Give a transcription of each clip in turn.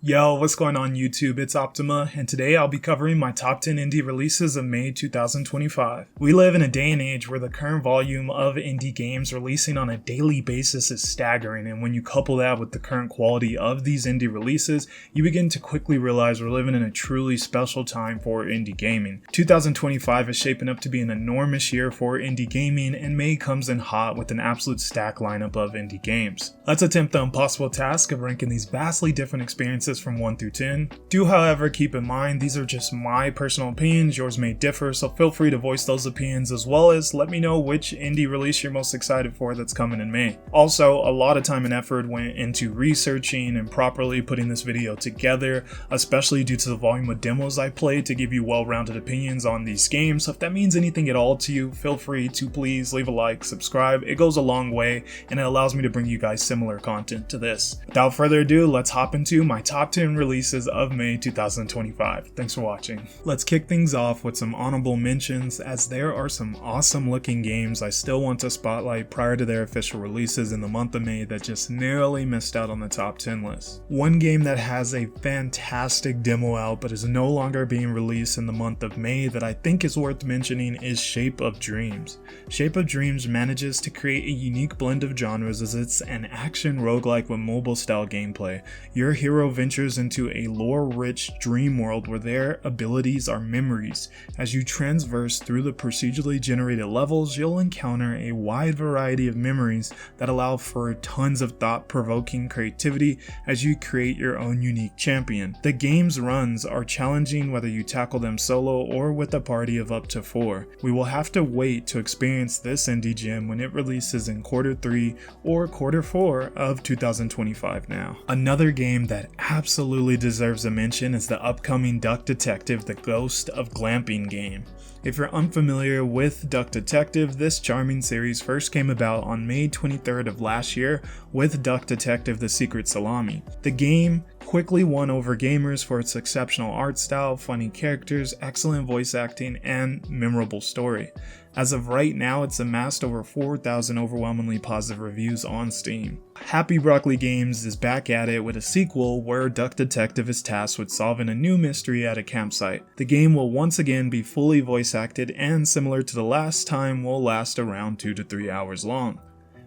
Yo, what's going on YouTube? It's Optima, and today I'll be covering my top 10 indie releases of May 2025. We live in a day and age where the current volume of indie games releasing on a daily basis is staggering, and when you couple that with the current quality of these indie releases, you begin to quickly realize we're living in a truly special time for indie gaming. 2025 is shaping up to be an enormous year for indie gaming, and May comes in hot with an absolute stack lineup of indie games. Let's attempt the impossible task of ranking these vastly different experiences from 1 through 10. Do however keep in mind these are just my personal opinions, yours may differ, so feel free to voice those opinions as well as let me know which indie release you're most excited for that's coming in May. Also, a lot of time and effort went into researching and properly putting this video together, especially due to the volume of demos I played to give you well-rounded opinions on these games, so if that means anything at all to you, feel free to please leave a like, subscribe, it goes a long way and it allows me to bring you guys similar content to this. Without further ado, let's hop into my top 10 releases of May 2025. Thanks for watching. Let's kick things off with some honorable mentions, as there are some awesome looking games I still want to spotlight prior to their official releases in the month of May that just narrowly missed out on the top 10 list. One game that has a fantastic demo out but is no longer being released in the month of May that I think is worth mentioning is Shape of Dreams. Shape of Dreams manages to create a unique blend of genres as it's an action roguelike with mobile style gameplay. Your hero ventures into a lore-rich dream world where their abilities are memories. As you transverse through the procedurally generated levels, you'll encounter a wide variety of memories that allow for tons of thought-provoking creativity as you create your own unique champion. The game's runs are challenging whether you tackle them solo or with a party of up to 4. We will have to wait to experience this indie gem when it releases in quarter 3 or quarter 4 of 2025 now. Another game that absolutely deserves a mention is the upcoming Duck Detective: The Ghost of Glamping game. If you're unfamiliar with Duck Detective, this charming series first came about on May 23rd of last year with Duck Detective: The Secret Salami. The game quickly won over gamers for its exceptional art style, funny characters, excellent voice acting, and memorable story. As of right now, it's amassed over 4,000 overwhelmingly positive reviews on Steam. Happy Broccoli Games is back at it with a sequel where Duck Detective is tasked with solving a new mystery at a campsite. The game will once again be fully voice acted and, similar to the last time, will last around 2 to 3 hours long.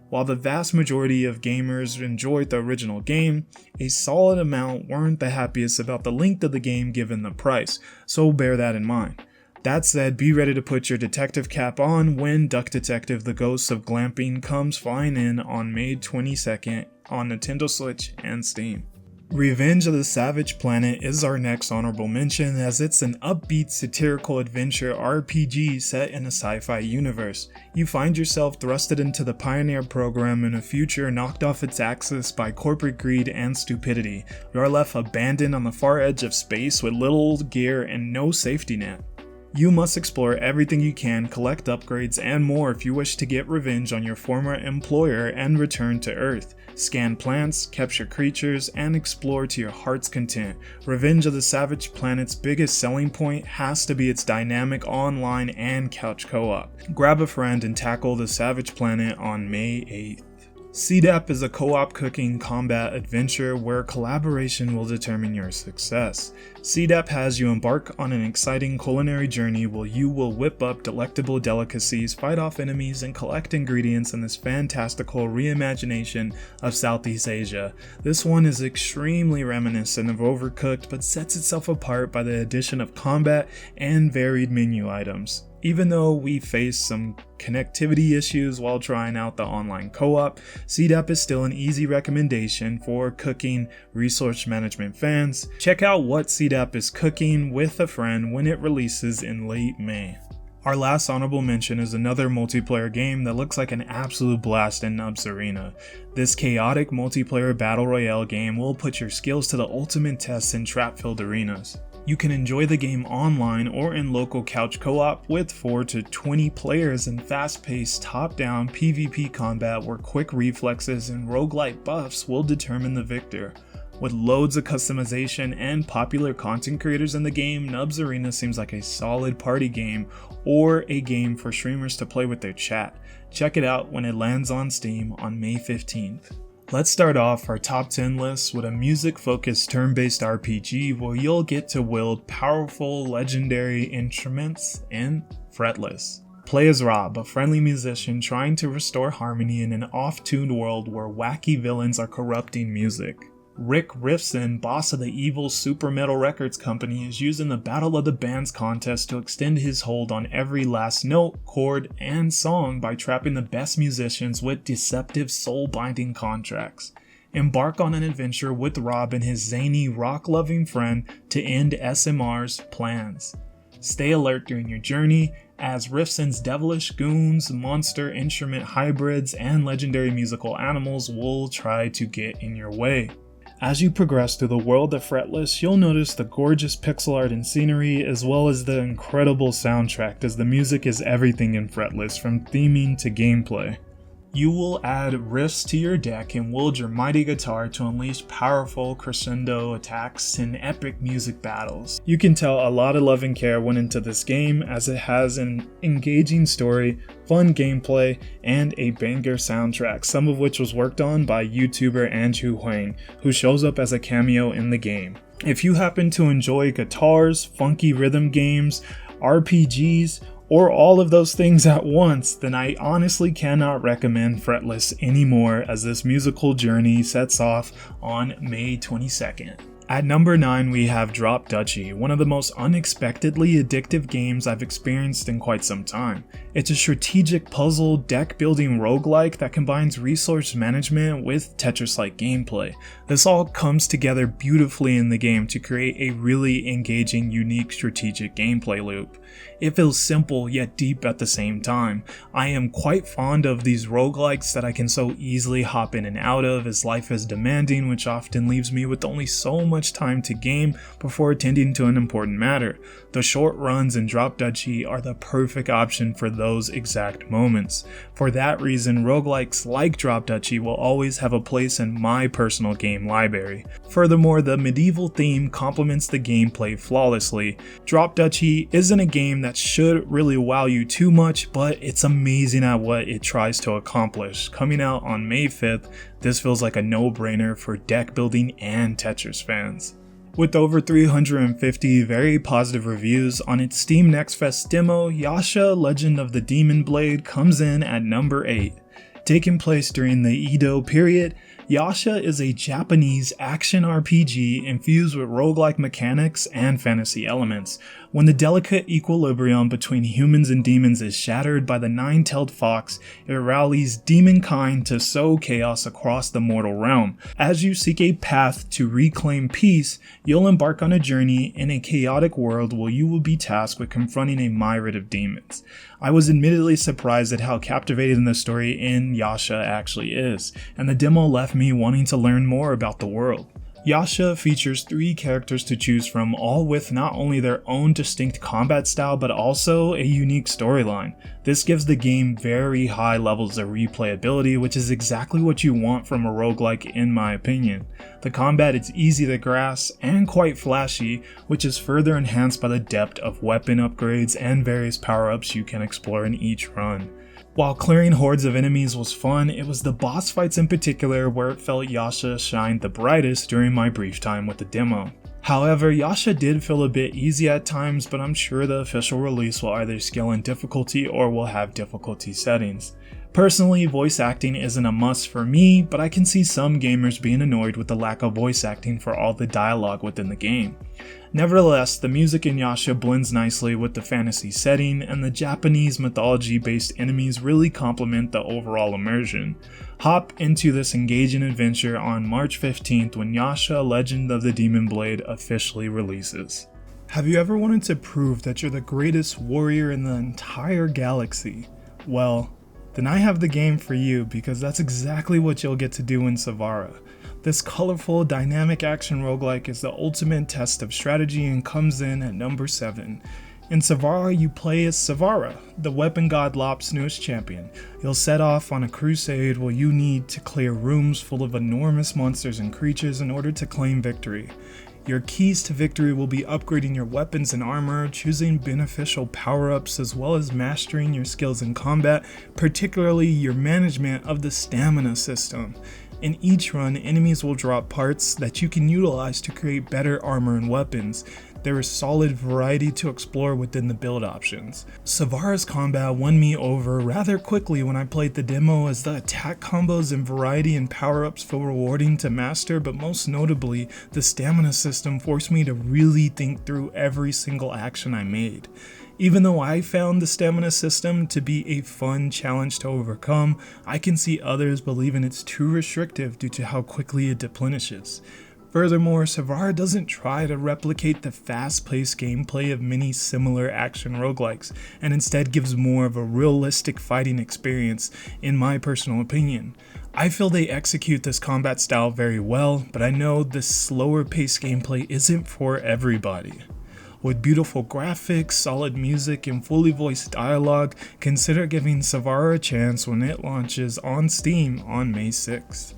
While the vast majority of gamers enjoyed the original game, a solid amount weren't the happiest about the length of the game given the price, so bear that in mind. That said, be ready to put your detective cap on when Duck Detective: The Ghost of Glamping comes flying in on May 22nd on Nintendo Switch and Steam. Revenge of the Savage Planet is our next honorable mention, as it's an upbeat satirical adventure RPG set in a sci-fi universe. You find yourself thrusted into the Pioneer program in a future knocked off its axis by corporate greed and stupidity. You are left abandoned on the far edge of space with little gear and no safety net. You must explore everything you can, collect upgrades and more if you wish to get revenge on your former employer and return to Earth. Scan plants, capture creatures, and explore to your heart's content. Revenge of the Savage Planet's biggest selling point has to be its dynamic online and couch co-op. Grab a friend and tackle the Savage Planet on May 8th. CDAP is a co-op cooking combat adventure where collaboration will determine your success. CDAP has you embark on an exciting culinary journey where you will whip up delectable delicacies, fight off enemies, and collect ingredients in this fantastical reimagination of Southeast Asia. This one is extremely reminiscent of Overcooked, but sets itself apart by the addition of combat and varied menu items. Even though we face some connectivity issues while trying out the online co-op, CDAP is still an easy recommendation for cooking resource management fans. Check out what CDAP is cooking with a friend when it releases in late May. Our last honorable mention is another multiplayer game that looks like an absolute blast in Nubs Arena. This chaotic multiplayer battle royale game will put your skills to the ultimate test in trap-filled arenas. You can enjoy the game online or in local couch co-op with 4 to 20 players in fast-paced top-down PvP combat where quick reflexes and roguelike buffs will determine the victor. With loads of customization and popular content creators in the game, Nubs Arena seems like a solid party game or a game for streamers to play with their chat. Check it out when it lands on Steam on May 15th. Let's start off our top 10 list with a music-focused turn-based RPG where you'll get to wield powerful, legendary instruments in Fretless. Play as Rob, a friendly musician trying to restore harmony in an off-tuned world where wacky villains are corrupting music. Rick Riffson, boss of the evil Super Metal Records company, is using the Battle of the Bands contest to extend his hold on every last note, chord, and song by trapping the best musicians with deceptive soul-binding contracts. Embark on an adventure with Rob and his zany, rock-loving friend to end SMR's plans. Stay alert during your journey, as Riffson's devilish goons, monster instrument hybrids, and legendary musical animals will try to get in your way. As you progress through the world of Fretless, you'll notice the gorgeous pixel art and scenery, as well as the incredible soundtrack, as the music is everything in Fretless, from theming to gameplay. You will add riffs to your deck and wield your mighty guitar to unleash powerful crescendo attacks and epic music battles. You can tell a lot of love and care went into this game, as it has an engaging story, fun gameplay, and a banger soundtrack, some of which was worked on by YouTuber Andrew Huang, who shows up as a cameo in the game. If you happen to enjoy guitars, funky rhythm games, RPGs, or all of those things at once, then I honestly cannot recommend Fretless anymore, as this musical journey sets off on May 22nd. At number 9 we have Duchy, one of the most unexpectedly addictive games I've experienced in quite some time. It's a strategic puzzle deck building roguelike that combines resource management with Tetris-like gameplay. This all comes together beautifully in the game to create a really engaging, unique strategic gameplay loop. It feels simple yet deep at the same time. I am quite fond of these roguelikes that I can so easily hop in and out of, as life is demanding, which often leaves me with only so much time to game before attending to an important matter. The short runs in Duchy are the perfect option for those exact moments. For that reason, roguelikes like Duchy will always have a place in my personal game library. Furthermore, the medieval theme complements the gameplay flawlessly. Duchy isn't a game that should really wow you too much, but it's amazing at what it tries to accomplish. Coming out on May 5th, this feels like a no-brainer for deck building and Tetris fans. With over 350 very positive reviews on its Steam Next Fest demo, Yasha, Legend of the Demon Blade comes in at number 8. Taking place during the Edo period, Yasha is a Japanese action RPG infused with roguelike mechanics and fantasy elements. When the delicate equilibrium between humans and demons is shattered by the nine-tailed fox, it rallies demonkind to sow chaos across the mortal realm. As you seek a path to reclaim peace, you'll embark on a journey in a chaotic world where you will be tasked with confronting a myriad of demons. I was admittedly surprised at how captivating the story in Yasha actually is, and the demo left me wanting to learn more about the world. Yasha features 3 characters to choose from, all with not only their own distinct combat style but also a unique storyline. This gives the game very high levels of replayability, which is exactly what you want from a roguelike in my opinion. The combat is easy to grasp and quite flashy, which is further enhanced by the depth of weapon upgrades and various power-ups you can explore in each run. While clearing hordes of enemies was fun, it was the boss fights in particular where it felt Yasha shined the brightest during my brief time with the demo. However, Yasha did feel a bit easy at times, but I'm sure the official release will either scale in difficulty or will have difficulty settings. Personally, voice acting isn't a must for me, but I can see some gamers being annoyed with the lack of voice acting for all the dialogue within the game. Nevertheless, the music in Yasha blends nicely with the fantasy setting, and the Japanese mythology-based enemies really complement the overall immersion. Hop into this engaging adventure on March 15th when Yasha Legend of the Demon Blade officially releases. Have you ever wanted to prove that you're the greatest warrior in the entire galaxy? Well, then I have the game for you, because that's exactly what you'll get to do in Savara. This colorful, dynamic action roguelike is the ultimate test of strategy and comes in at number 7. In Savara, you play as Savara, the weapon god Lop's newest champion. You'll set off on a crusade where you need to clear rooms full of enormous monsters and creatures in order to claim victory. Your keys to victory will be upgrading your weapons and armor, choosing beneficial power-ups, as well as mastering your skills in combat, particularly your management of the stamina system. In each run, enemies will drop parts that you can utilize to create better armor and weapons. There is solid variety to explore within the build options. Savara's combat won me over rather quickly when I played the demo, as the attack combos and variety and power-ups feel rewarding to master, but most notably, the stamina system forced me to really think through every single action I made. Even though I found the stamina system to be a fun challenge to overcome, I can see others believing it's too restrictive due to how quickly it deplenishes. Furthermore, Savara doesn't try to replicate the fast-paced gameplay of many similar action roguelikes, and instead gives more of a realistic fighting experience, in my personal opinion. I feel they execute this combat style very well, but I know this slower-paced gameplay isn't for everybody. With beautiful graphics, solid music, and fully voiced dialogue, consider giving Savara a chance when it launches on Steam on May 6th.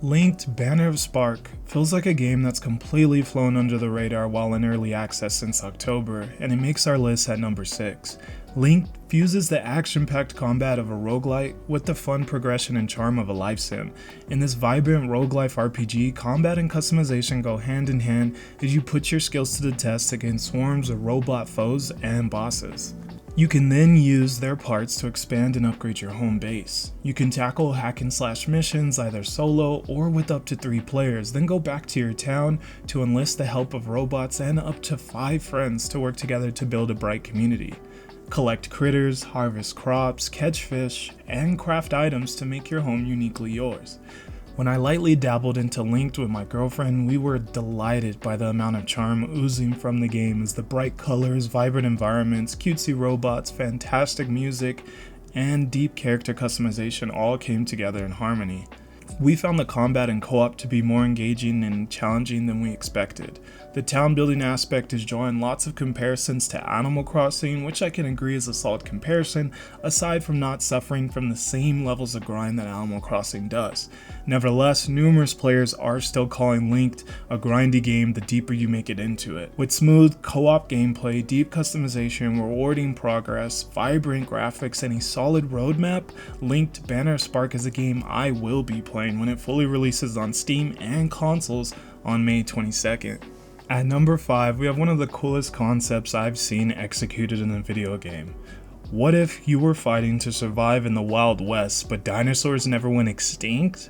Lynked Banner of Spark feels like a game that's completely flown under the radar while in early access since October, and it makes our list at number 6. Lynked fuses the action-packed combat of a roguelike with the fun progression and charm of a life sim. In this vibrant roguelike RPG, combat and customization go hand in hand as you put your skills to the test against swarms of robot foes and bosses. You can then use their parts to expand and upgrade your home base. You can tackle hack and slash missions either solo or with up to 3 players, then go back to your town to enlist the help of robots and up to 5 friends to work together to build a bright community. Collect critters, harvest crops, catch fish, and craft items to make your home uniquely yours. When I lightly dabbled into Lynked with my girlfriend, we were delighted by the amount of charm oozing from the game, as the bright colors, vibrant environments, cutesy robots, fantastic music, and deep character customization all came together in harmony. We found the combat and co-op to be more engaging and challenging than we expected. The town building aspect is drawing lots of comparisons to Animal Crossing, which I can agree is a solid comparison, aside from not suffering from the same levels of grind that Animal Crossing does. Nevertheless, numerous players are still calling Lynked a grindy game the deeper you make it into it. With smooth co-op gameplay, deep customization, rewarding progress, vibrant graphics, and a solid roadmap, Lynked Banner of Spark is a game I will be playing when it fully releases on Steam and consoles on May 22nd. At number 5, we have one of the coolest concepts I've seen executed in a video game. What if you were fighting to survive in the Wild West, but dinosaurs never went extinct?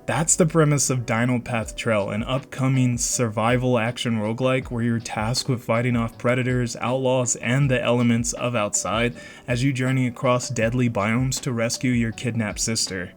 That's the premise of Dino Path Trail, an upcoming survival action roguelike where you're tasked with fighting off predators, outlaws, and the elements of outside as you journey across deadly biomes to rescue your kidnapped sister.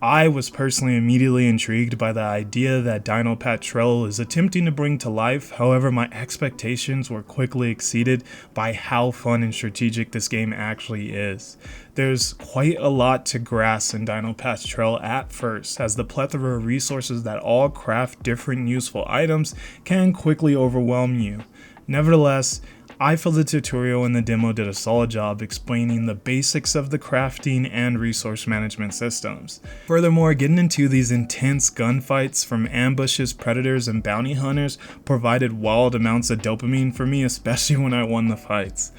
I was personally immediately intrigued by the idea that Dino Path Trail is attempting to bring to life, however my expectations were quickly exceeded by how fun and strategic this game actually is. There's quite a lot to grasp in Dino Path Trail at first, as the plethora of resources that all craft different useful items can quickly overwhelm you. Nevertheless, I feel the tutorial and the demo did a solid job explaining the basics of the crafting and resource management systems. Furthermore, getting into these intense gunfights from ambushes, predators, and bounty hunters provided wild amounts of dopamine for me, especially when I won the fights.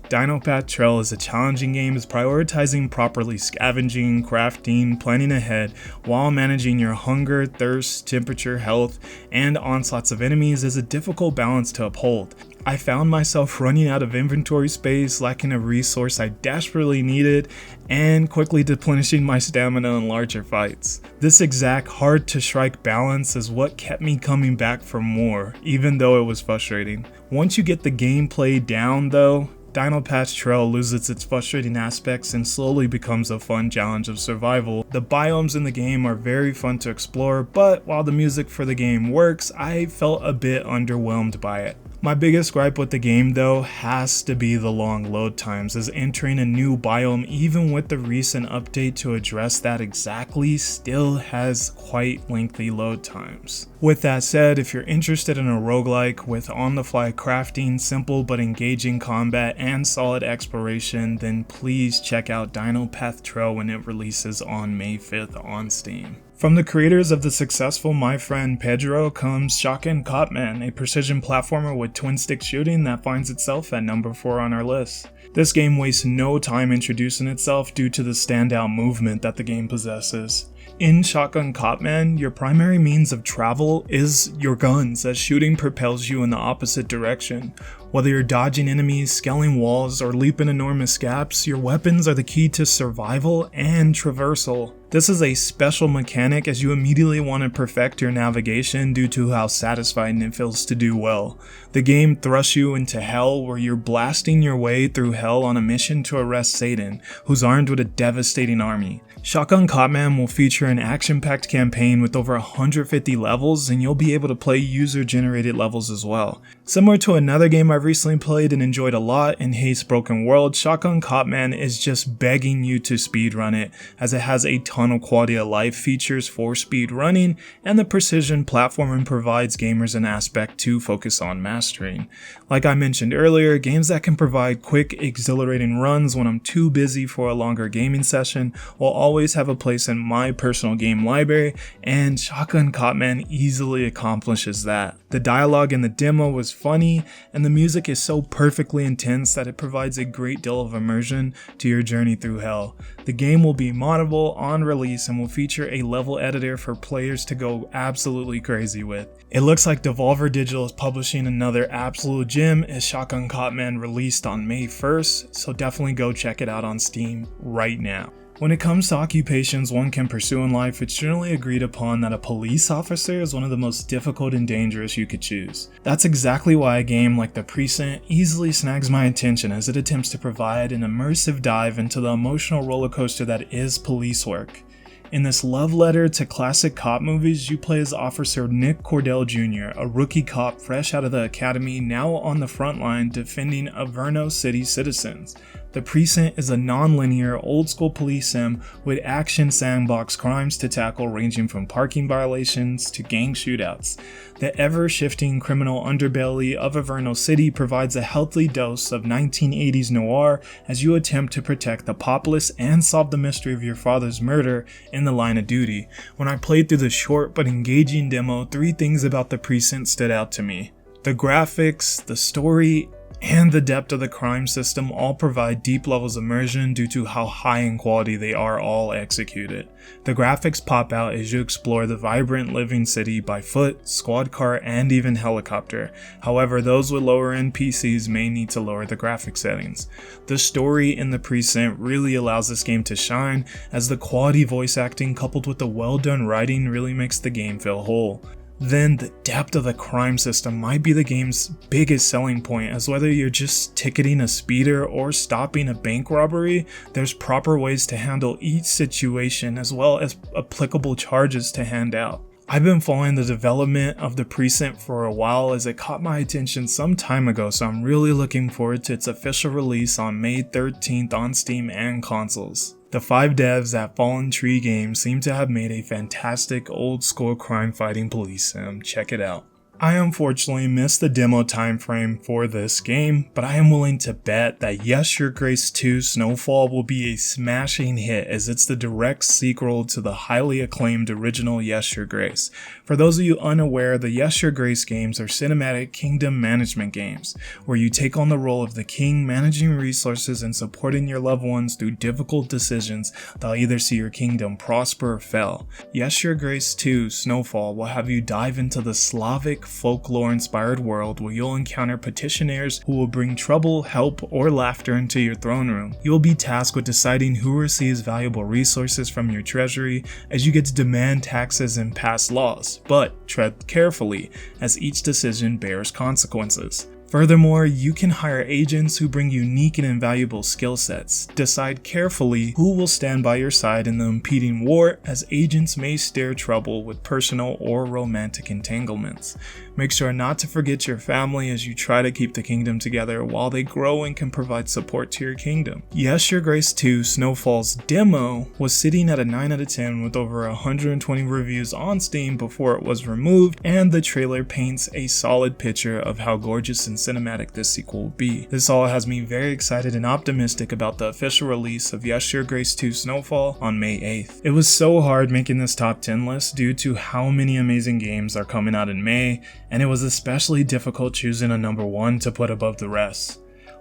Dino Path Trail is a challenging game, as prioritizing properly scavenging, crafting, planning ahead, while managing your hunger, thirst, temperature, health, and onslaughts of enemies is a difficult balance to uphold. I found myself running out of inventory space, lacking a resource I desperately needed, and quickly deplenishing my stamina in larger fights. This exact hard to strike balance is what kept me coming back for more, even though it was frustrating. Once you get the gameplay down though, Dino Path Trail loses its frustrating aspects and slowly becomes a fun challenge of survival. The biomes in the game are very fun to explore, but while the music for the game works, I felt a bit underwhelmed by it. My biggest gripe with the game though has to be the long load times, as entering a new biome, even with the recent update to address that exactly, still has quite lengthy load times. With that said, if you're interested in a roguelike with on-the-fly crafting, simple but engaging combat, and solid exploration, then please check out Dino Path Trail when it releases on May 5th on Steam. From the creators of the successful My Friend Pedro comes Shotgun Copman, a precision platformer with twin-stick shooting that finds itself at number 4 on our list. This game wastes no time introducing itself due to the standout movement that the game possesses. In Shotgun Copman, your primary means of travel is your guns, as shooting propels you in the opposite direction. Whether you're dodging enemies, scaling walls, or leaping enormous gaps, your weapons are the key to survival and traversal. This is a special mechanic as you immediately want to perfect your navigation due to how satisfying it feels to do well. The game thrusts you into hell where you're blasting your way through hell on a mission to arrest Satan, who's armed with a devastating army. Shotgun Copman will feature an action-packed campaign with over 150 levels, and you'll be able to play user-generated levels as well. Similar to another game I've recently played and enjoyed a lot in Haste Broken World, Shotgun Copman is just begging you to speedrun it, as it has a ton of quality of life features for speed running, and the precision platforming provides gamers an aspect to focus on mastering. Like I mentioned earlier, games that can provide quick, exhilarating runs when I'm too busy for a longer gaming session will always have a place in my personal game library, and Shotgun Copman easily accomplishes that. The dialogue in the demo was funny, and the music is so perfectly intense that it provides a great deal of immersion to your journey through hell. The game will be moddable on release and will feature a level editor for players to go absolutely crazy with. It looks like Devolver Digital is publishing another absolute gem as Shotgun Copman released on May 1st, so definitely go check it out on Steam right now. When it comes to occupations one can pursue in life, it's generally agreed upon that a police officer is one of the most difficult and dangerous you could choose. That's exactly why a game like the Precinct easily snags my attention, as it attempts to provide an immersive dive into the emotional roller coaster that is police work. In this love letter to classic cop movies, you play as Officer Nick Cordell Jr., a rookie cop fresh out of the academy, now on the front line defending Averno City citizens. The Precinct is a non-linear, old-school police sim with action sandbox crimes to tackle, ranging from parking violations to gang shootouts. The ever-shifting criminal underbelly of Averno City provides a healthy dose of 1980s noir as you attempt to protect the populace and solve the mystery of your father's murder in the line of duty. When I played through the short but engaging demo, 3 things about the Precinct stood out to me. The graphics, the story, and the depth of the crime system all provide deep levels of immersion due to how high in quality they are all executed. The graphics pop out as you explore the vibrant living city by foot, squad car, and even helicopter. However, those with lower end PCs may need to lower the graphic settings. The story in the Precinct really allows this game to shine, as the quality voice acting coupled with the well done writing really makes the game feel whole. Then the depth of the crime system might be the game's biggest selling point, as whether you're just ticketing a speeder or stopping a bank robbery, there's proper ways to handle each situation as well as applicable charges to hand out. I've been following the development of the Precinct for a while, as it caught my attention some time ago, so I'm really looking forward to its official release on May 13th on Steam and consoles. The 5 devs at Fallen Tree Games seem to have made a fantastic old school crime fighting police sim. Check it out. I unfortunately missed the demo timeframe for this game, but I am willing to bet that Yes Your Grace 2 Snowfall will be a smashing hit, as it's the direct sequel to the highly acclaimed original Yes Your Grace. For those of you unaware, the Yes Your Grace games are cinematic kingdom management games, where you take on the role of the king, managing resources and supporting your loved ones through difficult decisions that'll either see your kingdom prosper or fail. Yes Your Grace 2 Snowfall will have you dive into the Slavic folklore-inspired world where you'll encounter petitioners who will bring trouble, help, or laughter into your throne room. You'll be tasked with deciding who receives valuable resources from your treasury, as you get to demand taxes and pass laws, but tread carefully, as each decision bears consequences. Furthermore, you can hire agents who bring unique and invaluable skill sets. Decide carefully who will stand by your side in the impending war, as agents may stir trouble with personal or romantic entanglements. Make sure not to forget your family as you try to keep the kingdom together while they grow and can provide support to your kingdom. Yes Your Grace 2 Snowfall's demo was sitting at a 9 out of 10 with over 120 reviews on Steam before it was removed, and the trailer paints a solid picture of how gorgeous and cinematic this sequel will be. This all has me very excited and optimistic about the official release of Yes Your Grace 2 Snowfall on May 8th. It was so hard making this top 10 list due to how many amazing games are coming out in May, and it was especially difficult choosing a number 1 to put above the rest.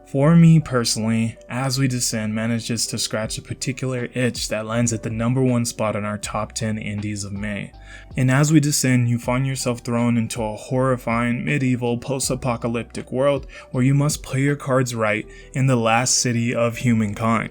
For me personally, As We Descend manages to scratch a particular itch that lands at the #1 spot on our top 10 indies of May. In As We Descend, you find yourself thrown into a horrifying medieval post-apocalyptic world where you must play your cards right in the last city of humankind.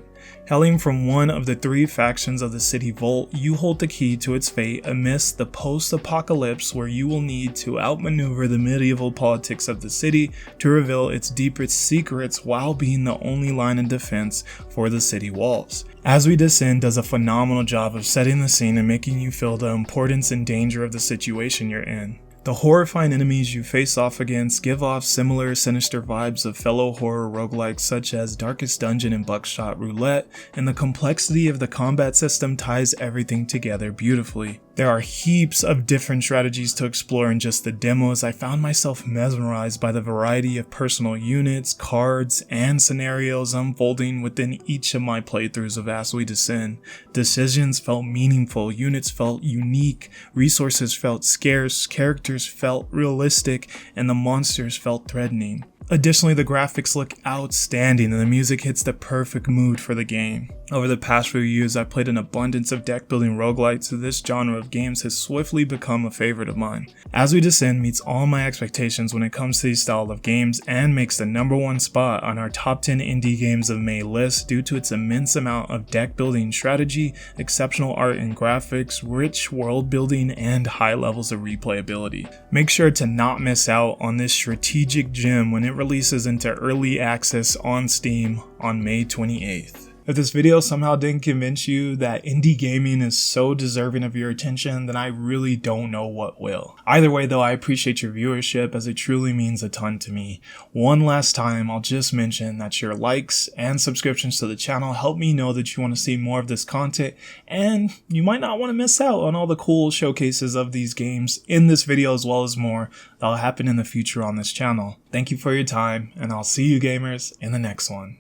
Hailing from one of the 3 factions of the city vault, you hold the key to its fate amidst the post-apocalypse where you will need to outmaneuver the medieval politics of the city to reveal its deepest secrets while being the only line of defense for the city walls. As We Descend does a phenomenal job of setting the scene and making you feel the importance and danger of the situation you're in. The horrifying enemies you face off against give off similar sinister vibes of fellow horror roguelikes such as Darkest Dungeon and Buckshot Roulette, and the complexity of the combat system ties everything together beautifully. There are heaps of different strategies to explore in just the demos. I found myself mesmerized by the variety of personal units, cards, and scenarios unfolding within each of my playthroughs of As We Descend. Decisions felt meaningful, units felt unique, resources felt scarce, characters felt realistic, and the monsters felt threatening. Additionally, the graphics look outstanding and the music hits the perfect mood for the game. Over the past few years, I've played an abundance of deck building roguelikes, so this genre of games has swiftly become a favorite of mine. As We Descend meets all my expectations when it comes to these style of games and makes the #1 spot on our top 10 indie games of May list due to its immense amount of deck building strategy, exceptional art and graphics, rich world building, and high levels of replayability. Make sure to not miss out on this strategic gem when it releases into early access on Steam on May 28th. If this video somehow didn't convince you that indie gaming is so deserving of your attention, then I really don't know what will. Either way though, I appreciate your viewership as it truly means a ton to me. One last time, I'll just mention that your likes and subscriptions to the channel help me know that you want to see more of this content, and you might not want to miss out on all the cool showcases of these games in this video as well as more that'll happen in the future on this channel. Thank you for your time, and I'll see you gamers in the next one.